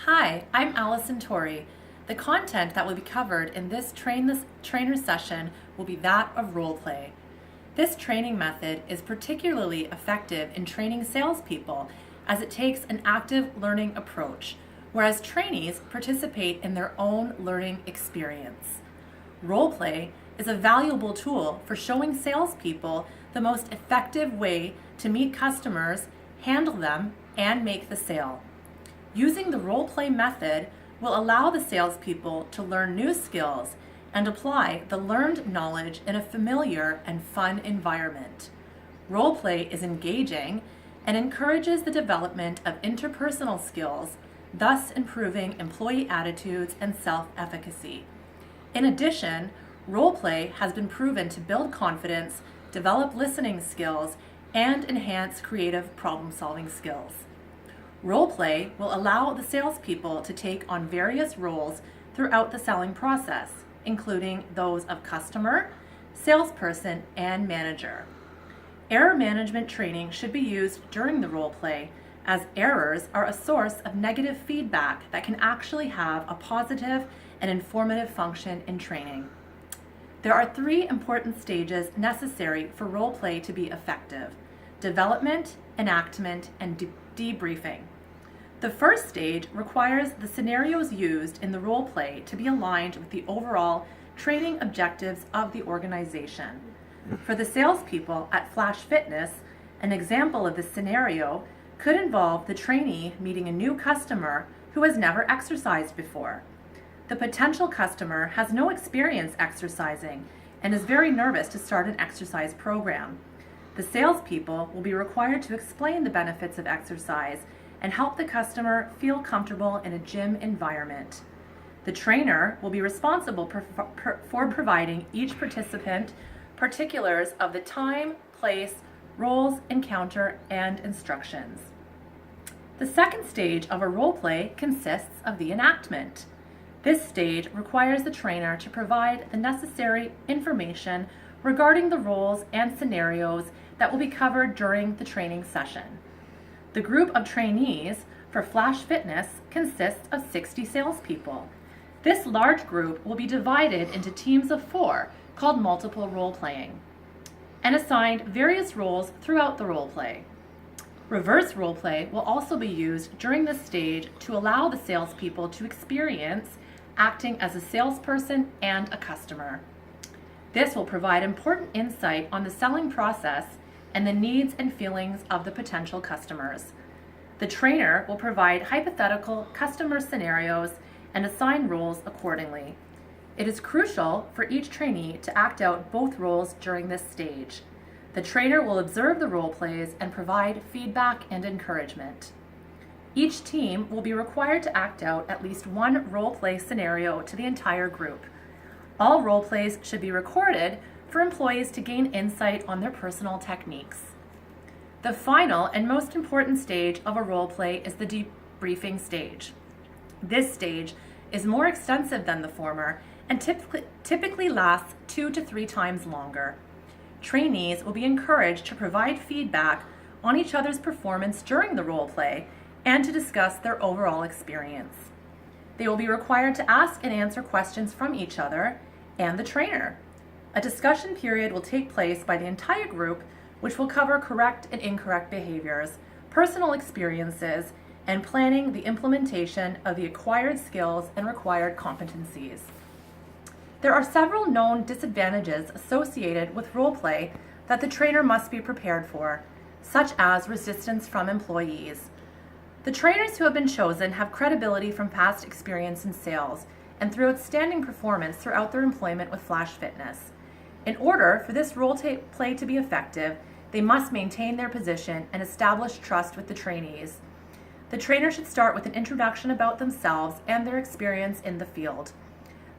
Hi, I'm Allison Torrey. The content that will be covered in this trainer session will be that of role play. This training method is particularly effective in training salespeople as it takes an active learning approach, whereas trainees participate in their own learning experience. Role play is a valuable tool for showing salespeople the most effective way to meet customers, handle them, and make the sale. Using the role play method will allow the salespeople to learn new skills and apply the learned knowledge in a familiar and fun environment. Role play is engaging and encourages the development of interpersonal skills, thus improving employee attitudes and self-efficacy. In addition, role play has been proven to build confidence, develop listening skills, and enhance creative problem-solving skills. Role play will allow the salespeople to take on various roles throughout the selling process, including those of customer, salesperson, and manager. Error management training should be used during the role play, as errors are a source of negative feedback that can actually have a positive and informative function in training. There are 3 important stages necessary for role play to be effective: development, enactment, and debriefing. The first stage requires the scenarios used in the role play to be aligned with the overall training objectives of the organization. For the salespeople at Flash Fitness, an example of this scenario could involve the trainee meeting a new customer who has never exercised before. The potential customer has no experience exercising and is very nervous to start an exercise program. The salespeople will be required to explain the benefits of exercise and help the customer feel comfortable in a gym environment. The trainer will be responsible for providing each participant particulars of the time, place, roles, encounter, and instructions. The second stage of a role play consists of the enactment. This stage requires the trainer to provide the necessary information regarding the roles and scenarios that will be covered during the training session. The group of trainees for Flash Fitness consists of 60 salespeople. This large group will be divided into teams of 4 called multiple role playing and assigned various roles throughout the role play. Reverse role play will also be used during this stage to allow the salespeople to experience acting as a salesperson and a customer. This will provide important insight on the selling process and the needs and feelings of the potential customers. The trainer will provide hypothetical customer scenarios and assign roles accordingly. It is crucial for each trainee to act out both roles during this stage. The trainer will observe the role plays and provide feedback and encouragement. Each team will be required to act out at least one role play scenario to the entire group. All role plays should be recorded for employees to gain insight on their personal techniques. The final and most important stage of a role play is the debriefing stage. This stage is more extensive than the former and typically lasts 2 to 3 times longer. Trainees will be encouraged to provide feedback on each other's performance during the role play and to discuss their overall experience. They will be required to ask and answer questions from each other and the trainer. A discussion period will take place by the entire group, which will cover correct and incorrect behaviors, personal experiences, and planning the implementation of the acquired skills and required competencies. There are several known disadvantages associated with role play that the trainer must be prepared for, such as resistance from employees. The trainers who have been chosen have credibility from past experience in sales and through outstanding performance throughout their employment with Flash Fitness. In order for this role play to be effective, they must maintain their position and establish trust with the trainees. The trainer should start with an introduction about themselves and their experience in the field.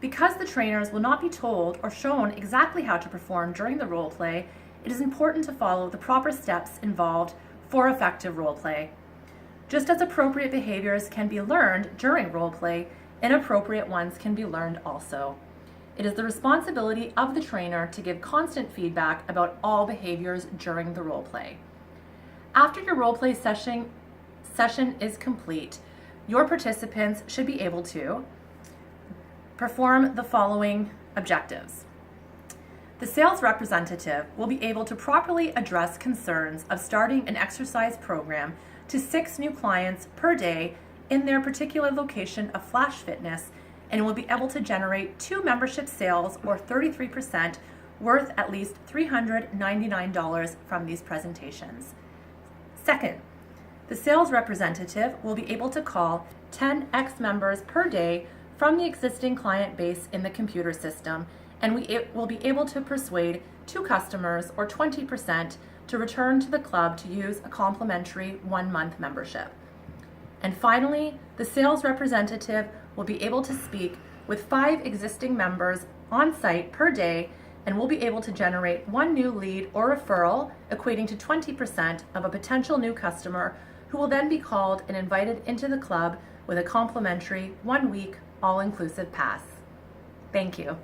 Because the trainers will not be told or shown exactly how to perform during the role play, it is important to follow the proper steps involved for effective role play. Just as appropriate behaviors can be learned during role play, inappropriate ones can be learned also. It is the responsibility of the trainer to give constant feedback about all behaviors during the role play. After your role play session is complete, your participants should be able to perform the following objectives. The sales representative will be able to properly address concerns of starting an exercise program to 6 new clients per day in their particular location of Flash Fitness, and will be able to generate 2 membership sales or 33% worth at least $399 from these presentations. Second, the sales representative will be able to call 10 X members per day from the existing client base in the computer system, and we will be able to persuade 2 customers or 20% to return to the club to use a complimentary 1-month membership. And finally, the sales representative will be able to speak with 5 existing members on site per day, and will be able to generate 1 new lead or referral equating to 20% of a potential new customer, who will then be called and invited into the club with a complimentary 1-week all-inclusive pass. Thank you.